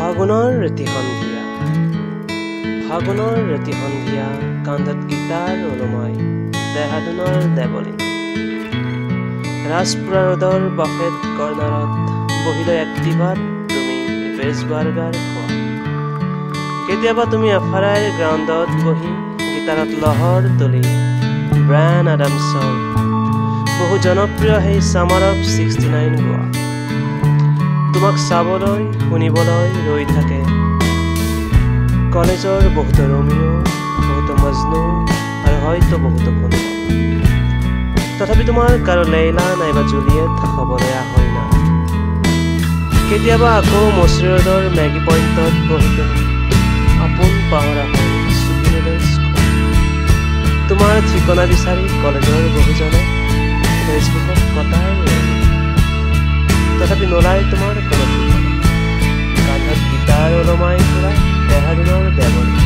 ফাগুনৰ ৰাতি সন্ধিয়া কান্ধত গীতাৰ ওলমাই দেহাদুনৰ দেৱলীন ৰাজপুৰা ৰোডৰ বাফেট কৰ্ণাৰত বহিলৈ একটিভাত তুমি ভেজ বাৰ্গাৰ খোৱা। কেতিয়াবা তুমি এফআৰআই গ্ৰাউণ্ডত বহি গীটাৰত লহৰ তুলি ব্ৰায়ান আডামছৰ বহু জনপ্ৰিয় সেই ছামাৰ অফ 69 গোৱা। তোমাক চাবলৈ শুনিবলৈ ৰৈ থাকে কলেজৰ বহুতো ৰোমিও, বহুতো মজনু আৰু হয়তো বহুতো কোনোবা। তথাপি তোমাৰ কাৰো লেইলা নাইবা জুলিয়েট হ'বলৈ আহৰি নাই। কেতিয়াবা আকৌ মছৰি ৰোডৰ মেগী পইণ্টত বহি তুমি আপোন পাহৰা হৈ চুপিলৈ তোমাৰ ঠিকনা বিচাৰি কলেজৰ বহুজনে ফেচবুকত কটাই তথাপি নোলাই তোমাৰ কোনো ঠিকনা। কান্ধত গীটাৰ ওলমাই ফুৰা দেহাদুনৰ দেৱলী।